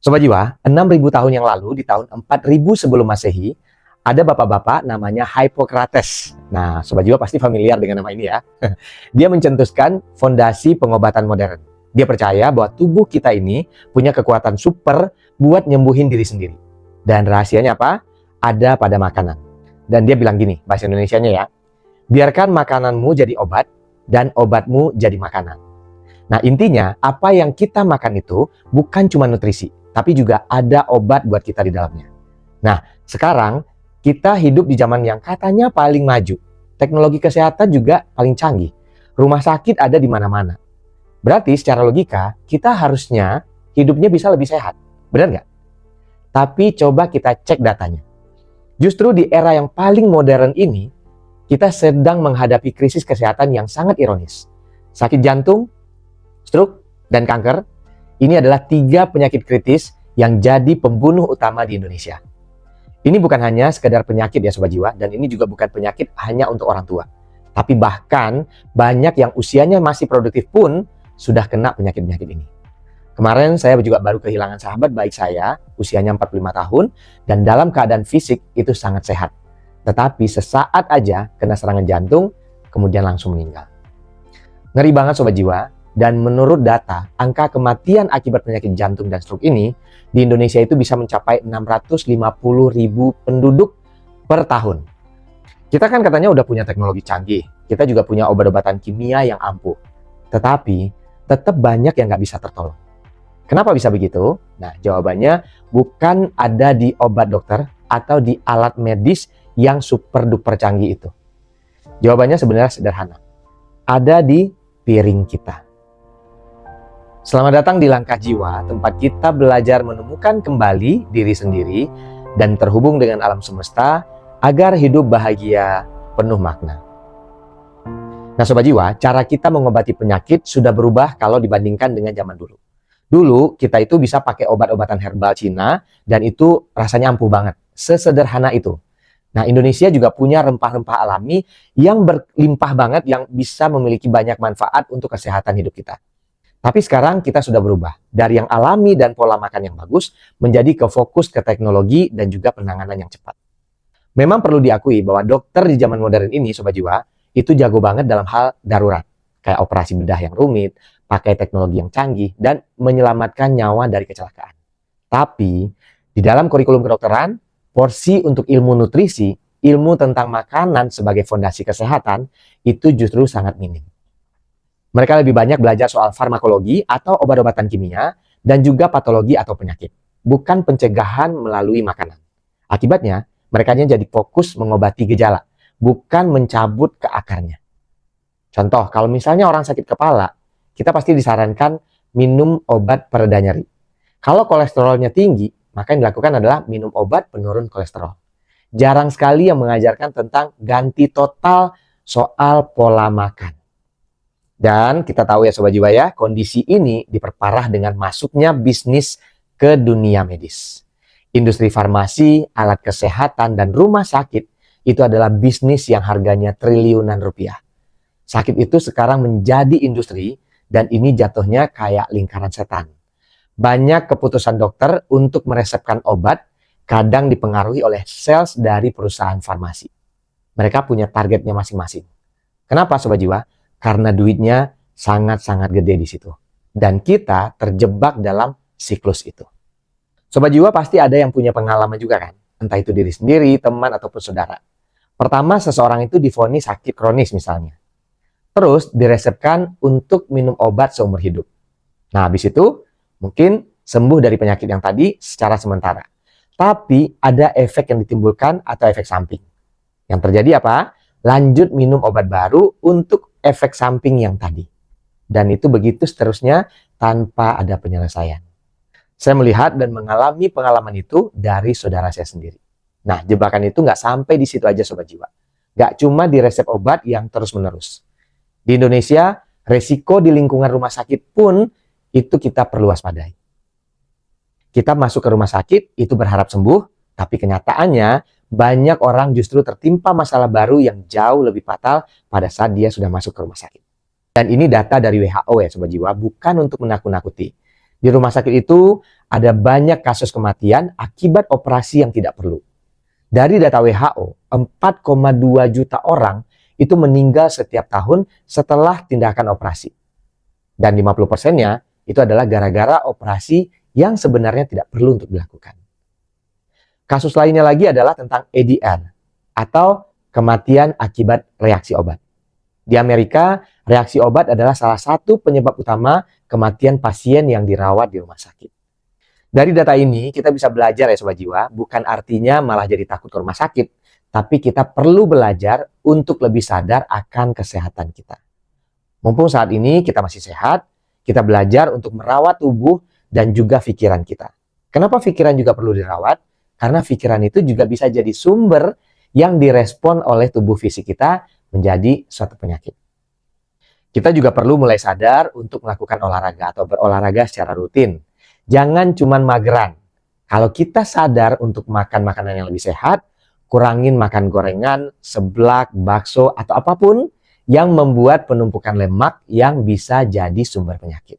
Sobat Jiwa, 6.000 tahun yang lalu, di tahun 4.000 sebelum Masehi, ada bapak-bapak namanya Hippocrates. Nah, Sobat Jiwa pasti familiar dengan nama ini ya. Dia mencetuskan fondasi pengobatan modern. Dia percaya bahwa tubuh kita ini punya kekuatan super buat nyembuhin diri sendiri. Dan rahasianya apa? Ada pada makanan. Dan dia bilang gini, bahasa Indonesianya ya, biarkan makananmu jadi obat dan obatmu jadi makanan. Nah, intinya apa yang kita makan itu bukan cuma nutrisi, tapi juga ada obat buat kita di dalamnya. Nah, sekarang kita hidup di zaman yang katanya paling maju. Teknologi kesehatan juga paling canggih. Rumah sakit ada di mana-mana. Berarti secara logika, kita harusnya hidupnya bisa lebih sehat. Benar nggak? Tapi coba kita cek datanya. Justru di era yang paling modern ini, kita sedang menghadapi krisis kesehatan yang sangat ironis. Sakit jantung, stroke, dan kanker, ini adalah 3 penyakit kritis yang jadi pembunuh utama di Indonesia. Ini bukan hanya sekedar penyakit ya Sobat Jiwa, dan ini juga bukan penyakit hanya untuk orang tua. Tapi bahkan banyak yang usianya masih produktif pun sudah kena penyakit-penyakit ini. Kemarin saya juga baru kehilangan sahabat baik saya, usianya 45 tahun, dan dalam keadaan fisik itu sangat sehat. Tetapi sesaat aja kena serangan jantung, kemudian langsung meninggal. Ngeri banget Sobat Jiwa, dan menurut data, angka kematian akibat penyakit jantung dan stroke ini di Indonesia itu bisa mencapai 650.000 penduduk per tahun. Kita kan katanya udah punya teknologi canggih, kita juga punya obat-obatan kimia yang ampuh. Tetapi tetap banyak yang nggak bisa tertolong. Kenapa bisa begitu? Nah, jawabannya bukan ada di obat dokter atau di alat medis yang super duper canggih itu. Jawabannya sebenarnya sederhana. Ada di piring kita. Selamat datang di Langkah Jiwa, tempat kita belajar menemukan kembali diri sendiri dan terhubung dengan alam semesta agar hidup bahagia penuh makna. Nah Sobat Jiwa, cara kita mengobati penyakit sudah berubah kalau dibandingkan dengan zaman dulu. Dulu kita itu bisa pakai obat-obatan herbal Cina dan itu rasanya ampuh banget. Sesederhana itu. Nah Indonesia juga punya rempah-rempah alami yang berlimpah banget yang bisa memiliki banyak manfaat untuk kesehatan hidup kita. Tapi sekarang kita sudah berubah. Dari yang alami dan pola makan yang bagus menjadi ke fokus ke teknologi dan juga penanganan yang cepat. Memang perlu diakui bahwa dokter di zaman modern ini Sobat Jiwa itu jago banget dalam hal darurat. Kayak operasi bedah yang rumit, pakai teknologi yang canggih, dan menyelamatkan nyawa dari kecelakaan. Tapi, di dalam kurikulum kedokteran, porsi untuk ilmu nutrisi, ilmu tentang makanan sebagai fondasi kesehatan, itu justru sangat minim. Mereka lebih banyak belajar soal farmakologi atau obat-obatan kimia, dan juga patologi atau penyakit. Bukan pencegahan melalui makanan. Akibatnya, mereka jadi fokus mengobati gejala, bukan mencabut ke akarnya. Contoh, kalau misalnya orang sakit kepala, kita pasti disarankan minum obat pereda nyeri. Kalau kolesterolnya tinggi, maka yang dilakukan adalah minum obat penurun kolesterol. Jarang sekali yang mengajarkan tentang ganti total soal pola makan. Dan kita tahu ya Sobat Jiwa ya, kondisi ini diperparah dengan masuknya bisnis ke dunia medis. Industri farmasi, alat kesehatan, dan rumah sakit itu adalah bisnis yang harganya triliunan rupiah. Sakit itu sekarang menjadi industri dan ini jatuhnya kayak lingkaran setan. Banyak keputusan dokter untuk meresepkan obat kadang dipengaruhi oleh sales dari perusahaan farmasi. Mereka punya targetnya masing-masing. Kenapa Sobat Jiwa? Karena duitnya sangat-sangat gede di situ. Dan kita terjebak dalam siklus itu. Sobat Jiwa pasti ada yang punya pengalaman juga kan? Entah itu diri sendiri, teman, ataupun saudara. Pertama, seseorang itu divonis sakit kronis misalnya. Terus diresepkan untuk minum obat seumur hidup. Nah, habis itu mungkin sembuh dari penyakit yang tadi secara sementara. Tapi ada efek yang ditimbulkan atau efek samping. Yang terjadi apa? Lanjut minum obat baru untuk efek samping yang tadi. Dan itu begitu seterusnya tanpa ada penyelesaian. Saya melihat dan mengalami pengalaman itu dari saudara saya sendiri. Nah, jebakan itu nggak sampai di situ aja Sobat Jiwa. Nggak cuma di resep obat yang terus-menerus. Di Indonesia, resiko di lingkungan rumah sakit pun itu kita perlu waspadai. Kita masuk ke rumah sakit, itu berharap sembuh, tapi kenyataannya banyak orang justru tertimpa masalah baru yang jauh lebih fatal pada saat dia sudah masuk ke rumah sakit. Dan ini data dari WHO ya Sobat Jiwa, bukan untuk menakut-nakuti. Di rumah sakit itu ada banyak kasus kematian akibat operasi yang tidak perlu. Dari data WHO, 4,2 juta orang itu meninggal setiap tahun setelah tindakan operasi. Dan 50%-nya itu adalah gara-gara operasi yang sebenarnya tidak perlu untuk dilakukan. Kasus lainnya lagi adalah tentang ADR atau kematian akibat reaksi obat. Di Amerika, reaksi obat adalah salah satu penyebab utama kematian pasien yang dirawat di rumah sakit. Dari data ini, kita bisa belajar ya Sobat Jiwa, bukan artinya malah jadi takut ke rumah sakit, tapi kita perlu belajar untuk lebih sadar akan kesehatan kita. Mumpung saat ini kita masih sehat, kita belajar untuk merawat tubuh dan juga pikiran kita. Kenapa pikiran juga perlu dirawat? Karena pikiran itu juga bisa jadi sumber yang direspon oleh tubuh fisik kita menjadi suatu penyakit. Kita juga perlu mulai sadar untuk melakukan olahraga atau berolahraga secara rutin. Jangan cuman mageran. Kalau kita sadar untuk makan makanan yang lebih sehat, kurangin makan gorengan, seblak, bakso, atau apapun yang membuat penumpukan lemak yang bisa jadi sumber penyakit.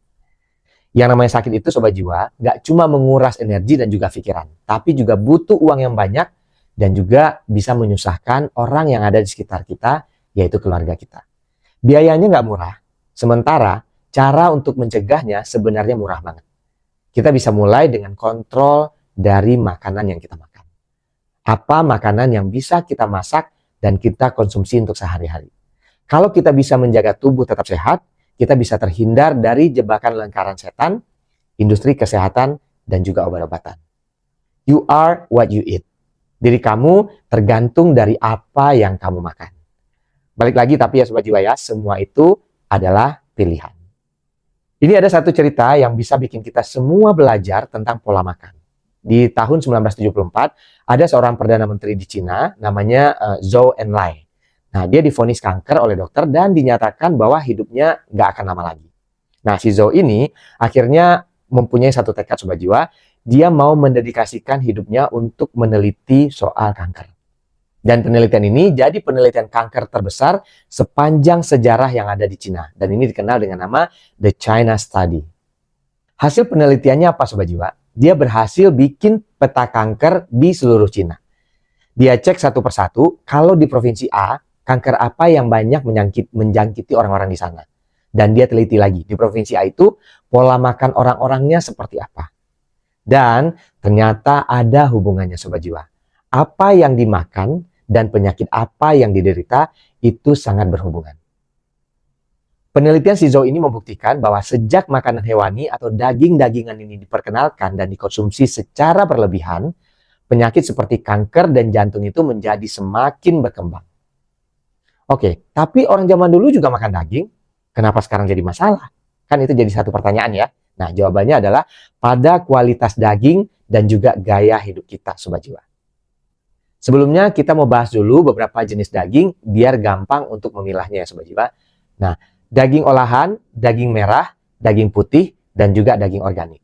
Yang namanya sakit itu Sobat Jiwa, nggak cuma menguras energi dan juga pikiran, tapi juga butuh uang yang banyak dan juga bisa menyusahkan orang yang ada di sekitar kita, yaitu keluarga kita. Biayanya nggak murah, sementara cara untuk mencegahnya sebenarnya murah banget. Kita bisa mulai dengan kontrol dari makanan yang kita makan. Apa makanan yang bisa kita masak dan kita konsumsi untuk sehari-hari. Kalau kita bisa menjaga tubuh tetap sehat, kita bisa terhindar dari jebakan lingkaran setan, industri kesehatan, dan juga obat-obatan. You are what you eat. Diri kamu tergantung dari apa yang kamu makan. Balik lagi tapi ya Sobat Jiwa ya, semua itu adalah pilihan. Ini ada satu cerita yang bisa bikin kita semua belajar tentang pola makan. Di tahun 1974, ada seorang Perdana Menteri di Cina, namanya Zhou Enlai. Nah, dia divonis kanker oleh dokter dan dinyatakan bahwa hidupnya nggak akan lama lagi. Nah, si Zhou ini akhirnya mempunyai satu tekad Sobat Jiwa, dia mau mendedikasikan hidupnya untuk meneliti soal kanker. Dan penelitian ini jadi penelitian kanker terbesar sepanjang sejarah yang ada di Cina. Dan ini dikenal dengan nama The China Study. Hasil penelitiannya apa Sobat Jiwa? Dia berhasil bikin peta kanker di seluruh Cina. Dia cek satu persatu, kalau di provinsi A, kanker apa yang banyak menjangkiti orang-orang di sana. Dan dia teliti lagi, di provinsi A itu pola makan orang-orangnya seperti apa. Dan ternyata ada hubungannya Sobat Jiwa. Apa yang dimakan dan penyakit apa yang diderita itu sangat berhubungan. Penelitian si Zhou ini membuktikan bahwa sejak makanan hewani atau daging-dagingan ini diperkenalkan dan dikonsumsi secara berlebihan, penyakit seperti kanker dan jantung itu menjadi semakin berkembang. Oke, tapi orang zaman dulu juga makan daging, kenapa sekarang jadi masalah? Kan itu jadi satu pertanyaan ya. Nah, jawabannya adalah pada kualitas daging dan juga gaya hidup kita, Sobat Jiwa. Sebelumnya kita mau bahas dulu beberapa jenis daging biar gampang untuk memilahnya ya Sobat Jiwa. Nah, daging olahan, daging merah, daging putih, dan juga daging organik.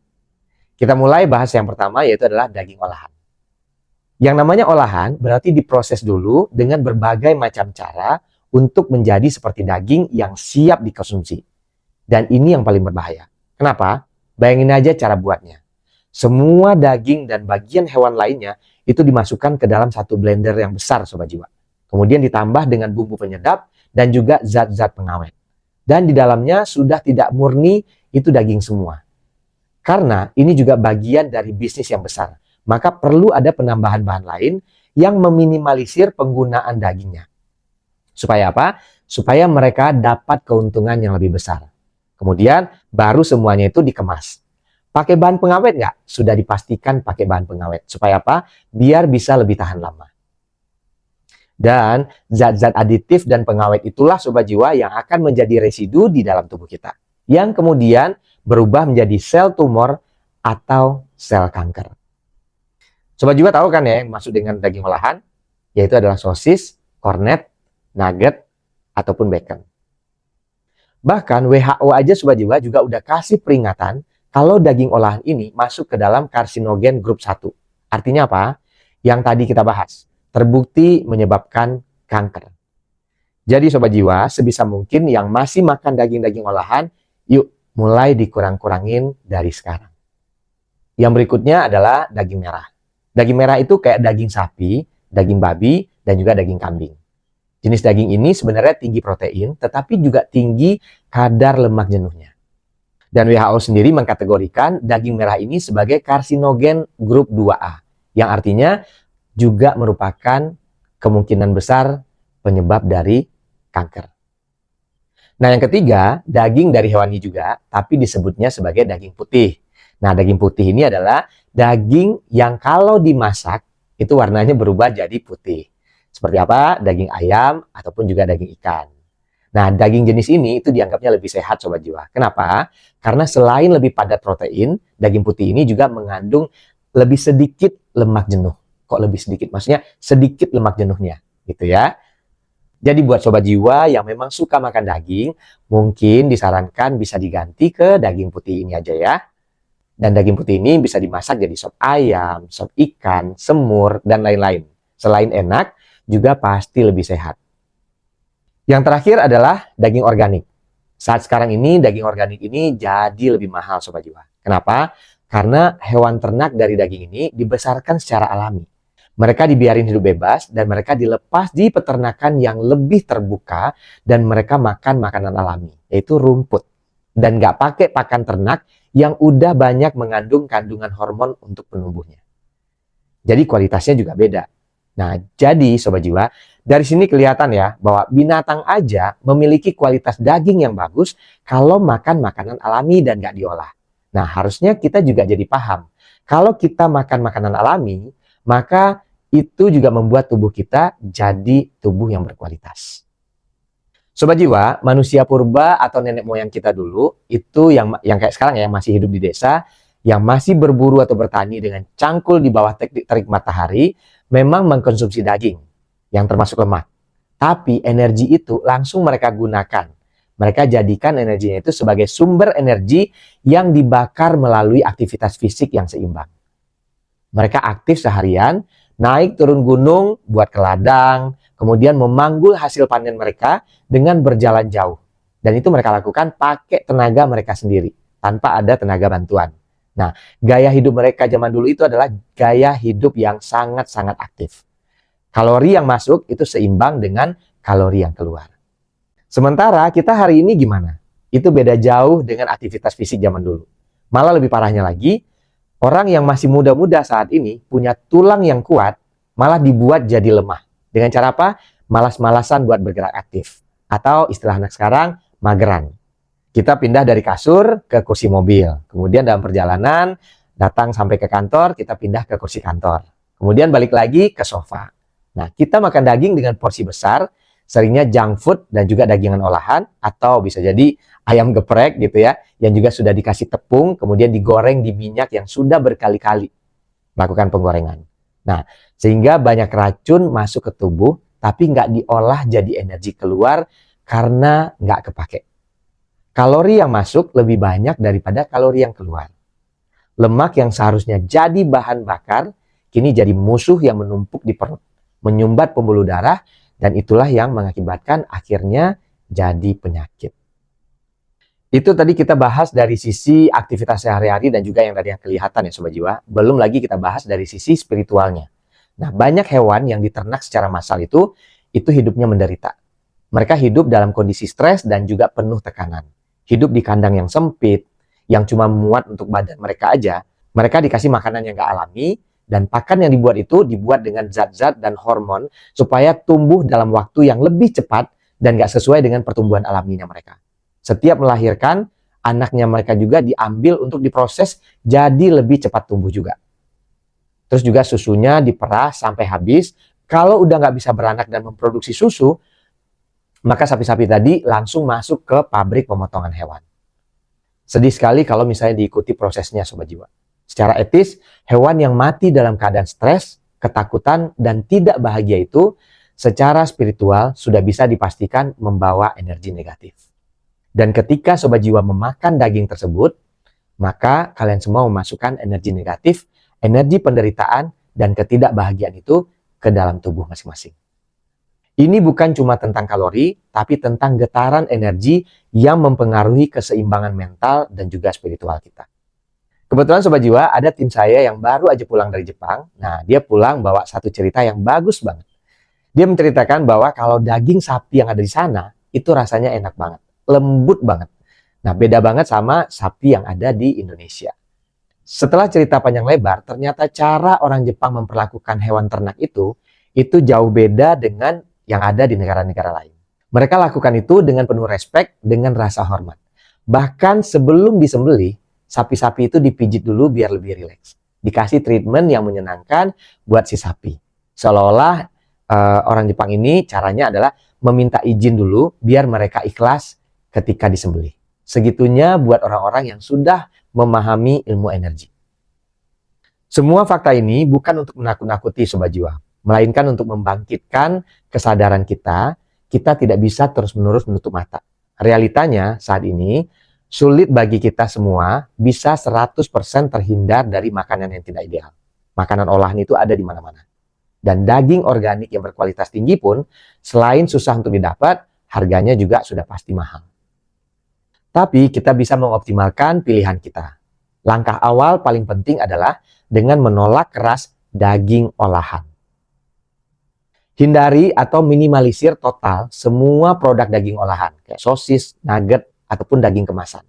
Kita mulai bahas yang pertama yaitu adalah daging olahan. Yang namanya olahan berarti diproses dulu dengan berbagai macam cara untuk menjadi seperti daging yang siap dikonsumsi. Dan ini yang paling berbahaya. Kenapa? Bayangin aja cara buatnya. Semua daging dan bagian hewan lainnya itu dimasukkan ke dalam satu blender yang besar Sobat Jiwa. Kemudian ditambah dengan bumbu penyedap dan juga zat-zat pengawet. Dan di dalamnya sudah tidak murni itu daging semua. Karena ini juga bagian dari bisnis yang besar. Maka perlu ada penambahan bahan lain yang meminimalisir penggunaan dagingnya. Supaya apa? Supaya mereka dapat keuntungan yang lebih besar. Kemudian baru semuanya itu dikemas. Pakai bahan pengawet nggak? Sudah dipastikan pakai bahan pengawet. Supaya apa? Biar bisa lebih tahan lama. Dan zat-zat aditif dan pengawet itulah Sobat Jiwa yang akan menjadi residu di dalam tubuh kita. Yang kemudian berubah menjadi sel tumor atau sel kanker. Sobat Jiwa tahu kan ya yang masuk dengan daging olahan? Yaitu adalah sosis, kornet, nugget, ataupun bacon. Bahkan WHO aja Sobat Jiwa juga udah kasih peringatan kalau daging olahan ini masuk ke dalam karsinogen grup 1. Artinya apa? Yang tadi kita bahas. Terbukti menyebabkan kanker. Jadi Sobat Jiwa, sebisa mungkin yang masih makan daging-daging olahan, yuk mulai dikurang-kurangin dari sekarang. Yang berikutnya adalah daging merah. Daging merah itu kayak daging sapi, daging babi, dan juga daging kambing. Jenis daging ini sebenarnya tinggi protein, tetapi juga tinggi kadar lemak jenuhnya. Dan WHO sendiri mengkategorikan daging merah ini sebagai karsinogen grup 2A, yang artinya juga merupakan kemungkinan besar penyebab dari kanker. Nah, yang ketiga, daging dari hewani juga, tapi disebutnya sebagai daging putih. Nah, daging putih ini adalah daging yang kalau dimasak, itu warnanya berubah jadi putih. Seperti apa? Daging ayam ataupun juga daging ikan. Nah, daging jenis ini itu dianggapnya lebih sehat Sobat Jiwa. Kenapa? Karena selain lebih padat protein, daging putih ini juga mengandung lebih sedikit lemak jenuh. Kok lebih sedikit? Maksudnya sedikit lemak jenuhnya, gitu ya. Jadi buat Sobat Jiwa yang memang suka makan daging, mungkin disarankan bisa diganti ke daging putih ini aja ya. Dan daging putih ini bisa dimasak jadi sop ayam, sop ikan, semur, dan lain-lain. Selain enak, juga pasti lebih sehat. Yang terakhir adalah daging organik. Saat sekarang ini, daging organik ini jadi lebih mahal Sobat Jiwa. Kenapa? Karena hewan ternak dari daging ini dibesarkan secara alami. Mereka dibiarin hidup bebas dan mereka dilepas di peternakan yang lebih terbuka dan mereka makan makanan alami, yaitu rumput. Dan nggak pakai pakan ternak yang udah banyak mengandung kandungan hormon untuk penumbuhnya. Jadi kualitasnya juga beda. Nah, jadi Sobat Jiwa, dari sini kelihatan ya bahwa binatang aja memiliki kualitas daging yang bagus kalau makan makanan alami dan nggak diolah. Nah, harusnya kita juga jadi paham. Kalau kita makan makanan alami, maka itu juga membuat tubuh kita jadi tubuh yang berkualitas. Sobat Jiwa, manusia purba atau nenek moyang kita dulu, itu yang kayak sekarang ya, yang masih hidup di desa, yang masih berburu atau bertani dengan cangkul di bawah terik matahari, memang mengkonsumsi daging, yang termasuk lemak. Tapi energi itu langsung mereka gunakan. Mereka jadikan energinya itu sebagai sumber energi yang dibakar melalui aktivitas fisik yang seimbang. Mereka aktif seharian, naik turun gunung buat ke ladang, kemudian memanggul hasil panen mereka dengan berjalan jauh. Dan itu mereka lakukan pakai tenaga mereka sendiri, tanpa ada tenaga bantuan. Nah, gaya hidup mereka zaman dulu itu adalah gaya hidup yang sangat-sangat aktif. Kalori yang masuk itu seimbang dengan kalori yang keluar. Sementara kita hari ini gimana? Itu beda jauh dengan aktivitas fisik zaman dulu. Malah lebih parahnya lagi, orang yang masih muda-muda saat ini punya tulang yang kuat, malah dibuat jadi lemah. Dengan cara apa? Malas-malasan buat bergerak aktif. Atau istilah anak sekarang, mageran. Kita pindah dari kasur ke kursi mobil. Kemudian dalam perjalanan, datang sampai ke kantor, kita pindah ke kursi kantor. Kemudian balik lagi ke sofa. Nah, kita makan daging dengan porsi besar, seringnya junk food dan juga dagingan olahan, atau bisa jadi ayam geprek gitu ya, yang juga sudah dikasih tepung, kemudian digoreng di minyak yang sudah berkali-kali melakukan penggorengan. Nah, sehingga banyak racun masuk ke tubuh, tapi nggak diolah jadi energi keluar karena nggak kepake. Kalori yang masuk lebih banyak daripada kalori yang keluar. Lemak yang seharusnya jadi bahan bakar, kini jadi musuh yang menumpuk di perut, menyumbat pembuluh darah, dan itulah yang mengakibatkan akhirnya jadi penyakit. Itu tadi kita bahas dari sisi aktivitas sehari-hari dan juga yang tadi yang kelihatan ya Sobat Jiwa. Belum lagi kita bahas dari sisi spiritualnya. Nah, banyak hewan yang diternak secara massal itu hidupnya menderita. Mereka hidup dalam kondisi stres dan juga penuh tekanan. Hidup di kandang yang sempit, yang cuma muat untuk badan mereka aja. Mereka dikasih makanan yang gak alami, dan pakan yang dibuat itu dibuat dengan zat-zat dan hormon supaya tumbuh dalam waktu yang lebih cepat dan gak sesuai dengan pertumbuhan alaminya mereka. Setiap melahirkan, anaknya mereka juga diambil untuk diproses jadi lebih cepat tumbuh juga. Terus juga susunya diperah sampai habis. Kalau udah nggak bisa beranak dan memproduksi susu, maka sapi-sapi tadi langsung masuk ke pabrik pemotongan hewan. Sedih sekali kalau misalnya diikuti prosesnya Sobat Jiwa. Secara etis, hewan yang mati dalam keadaan stres, ketakutan, dan tidak bahagia itu secara spiritual sudah bisa dipastikan membawa energi negatif. Dan ketika Sobat Jiwa memakan daging tersebut, maka kalian semua memasukkan energi negatif, energi penderitaan, dan ketidakbahagiaan itu ke dalam tubuh masing-masing. Ini bukan cuma tentang kalori, tapi tentang getaran energi yang mempengaruhi keseimbangan mental dan juga spiritual kita. Kebetulan Sobat Jiwa, ada tim saya yang baru aja pulang dari Jepang. Nah, dia pulang bawa satu cerita yang bagus banget. Dia menceritakan bahwa kalau daging sapi yang ada di sana, itu rasanya enak banget, lembut banget. Nah, beda banget sama sapi yang ada di Indonesia. Setelah cerita panjang lebar, ternyata cara orang Jepang memperlakukan hewan ternak itu jauh beda dengan yang ada di negara-negara lain. Mereka lakukan itu dengan penuh respek, dengan rasa hormat. Bahkan sebelum disembelih, sapi-sapi itu dipijit dulu biar lebih rileks. Dikasih treatment yang menyenangkan buat si sapi. Seolah-olah orang Jepang ini caranya adalah meminta izin dulu biar mereka ikhlas ketika disembelih. Segitunya buat orang-orang yang sudah memahami ilmu energi. Semua fakta ini bukan untuk menakut-nakuti Sobat Jiwa, melainkan untuk membangkitkan kesadaran kita tidak bisa terus-menerus menutup mata. Realitanya saat ini, sulit bagi kita semua bisa 100% terhindar dari makanan yang tidak ideal. Makanan olahan itu ada di mana-mana. Dan daging organik yang berkualitas tinggi pun, selain susah untuk didapat, harganya juga sudah pasti mahal. Tapi kita bisa mengoptimalkan pilihan kita. Langkah awal paling penting adalah dengan menolak keras daging olahan. Hindari atau minimalisir total semua produk daging olahan, kayak sosis, nugget, ataupun daging kemasan.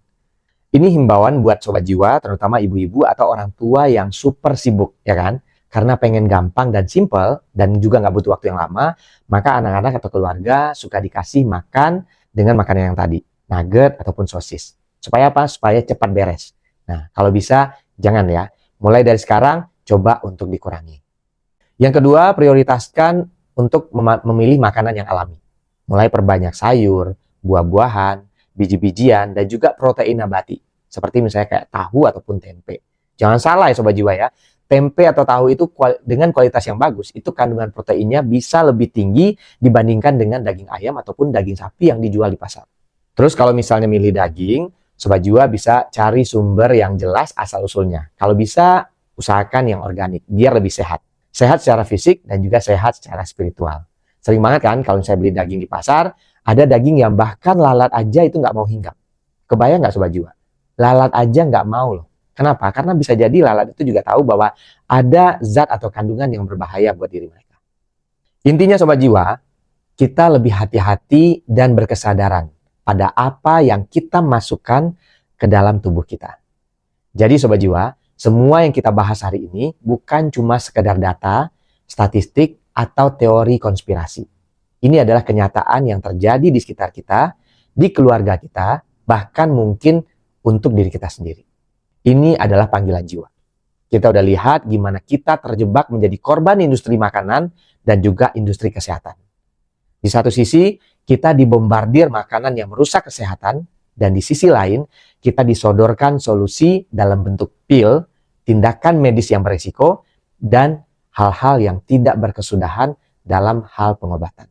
Ini himbauan buat Sobat Jiwa, terutama ibu-ibu atau orang tua yang super sibuk, ya kan? Karena pengen gampang dan simple, dan juga nggak butuh waktu yang lama, maka anak-anak atau keluarga suka dikasih makan dengan makanan yang tadi, nugget ataupun sosis. Supaya apa? Supaya cepat beres. Nah, kalau bisa, jangan ya. Mulai dari sekarang, coba untuk dikurangi. Yang kedua, prioritaskan untuk memilih makanan yang alami. Mulai perbanyak sayur, buah-buahan, biji-bijian, dan juga protein nabati. Seperti misalnya kayak tahu ataupun tempe. Jangan salah ya Sobat Jiwa ya. Tempe atau tahu itu dengan kualitas yang bagus, itu kandungan proteinnya bisa lebih tinggi dibandingkan dengan daging ayam ataupun daging sapi yang dijual di pasar. Terus kalau misalnya milih daging, Sobat Jiwa bisa cari sumber yang jelas asal-usulnya. Kalau bisa, usahakan yang organik, biar lebih sehat. Sehat secara fisik dan juga sehat secara spiritual. Sering banget kan kalau saya beli daging di pasar, ada daging yang bahkan lalat aja itu nggak mau hinggap. Kebayang nggak Sobat Jiwa? Lalat aja nggak mau loh. Kenapa? Karena bisa jadi lalat itu juga tahu bahwa ada zat atau kandungan yang berbahaya buat diri mereka. Intinya Sobat Jiwa, kita lebih hati-hati dan berkesadaran pada apa yang kita masukkan ke dalam tubuh kita. Jadi Sobat Jiwa, semua yang kita bahas hari ini bukan cuma sekedar data, statistik, atau teori konspirasi. Ini adalah kenyataan yang terjadi di sekitar kita, di keluarga kita, bahkan mungkin untuk diri kita sendiri. Ini adalah panggilan jiwa. Kita udah lihat gimana kita terjebak menjadi korban industri makanan dan juga industri kesehatan. Di satu sisi, kita dibombardir makanan yang merusak kesehatan, dan di sisi lain, kita disodorkan solusi dalam bentuk pil, tindakan medis yang berisiko, dan hal-hal yang tidak berkesudahan dalam hal pengobatan.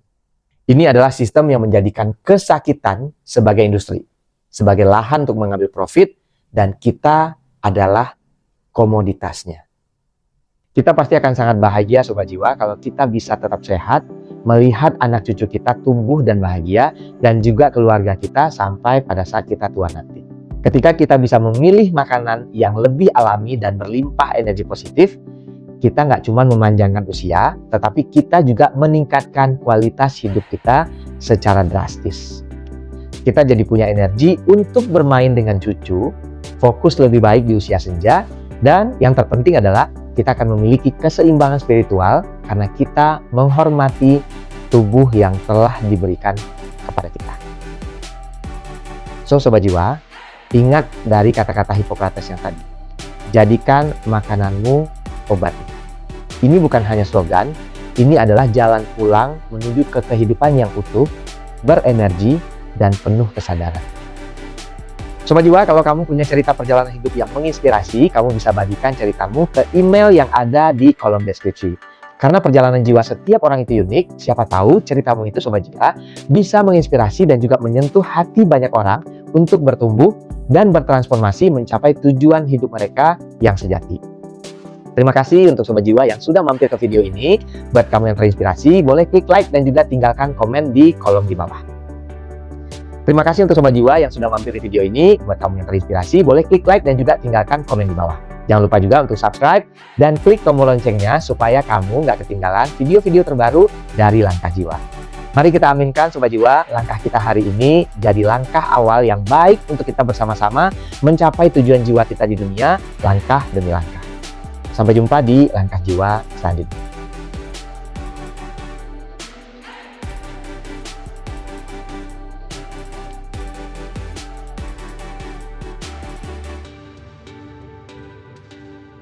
Ini adalah sistem yang menjadikan kesakitan sebagai industri, sebagai lahan untuk mengambil profit, dan kita adalah komoditasnya. Kita pasti akan sangat bahagia Sobat Jiwa kalau kita bisa tetap sehat, melihat anak cucu kita tumbuh dan bahagia, dan juga keluarga kita sampai pada saat kita tua nanti. Ketika kita bisa memilih makanan yang lebih alami dan berlimpah energi positif, kita nggak cuma memanjangkan usia, tetapi kita juga meningkatkan kualitas hidup kita secara drastis. Kita jadi punya energi untuk bermain dengan cucu, fokus lebih baik di usia senja, dan yang terpenting adalah kita akan memiliki keseimbangan spiritual karena kita menghormati tubuh yang telah diberikan kepada kita. So Sobat Jiwa, ingat dari kata-kata Hippocrates yang tadi. Jadikan makananmu obat. Ini bukan hanya slogan, ini adalah jalan pulang menuju ke kehidupan yang utuh, berenergi, dan penuh kesadaran. Sobat Jiwa, kalau kamu punya cerita perjalanan hidup yang menginspirasi, kamu bisa bagikan ceritamu ke email yang ada di kolom deskripsi. Karena perjalanan jiwa setiap orang itu unik, siapa tahu ceritamu itu Sobat Jiwa bisa menginspirasi dan juga menyentuh hati banyak orang untuk bertumbuh dan bertransformasi mencapai tujuan hidup mereka yang sejati. Terima kasih untuk Sobat Jiwa yang sudah mampir ke video ini. Buat kamu yang terinspirasi, boleh klik like dan juga tinggalkan komen di kolom di bawah. Terima kasih untuk Sobat Jiwa yang sudah mampir di video ini. Buat kamu yang terinspirasi, boleh klik like dan juga tinggalkan komen di bawah. Jangan lupa juga untuk subscribe dan klik tombol loncengnya supaya kamu nggak ketinggalan video-video terbaru dari Langkah Jiwa. Mari kita aminkan Sobat Jiwa, langkah kita hari ini jadi langkah awal yang baik untuk kita bersama-sama mencapai tujuan jiwa kita di dunia, langkah demi langkah. Sampai jumpa di Langkah Jiwa selanjutnya.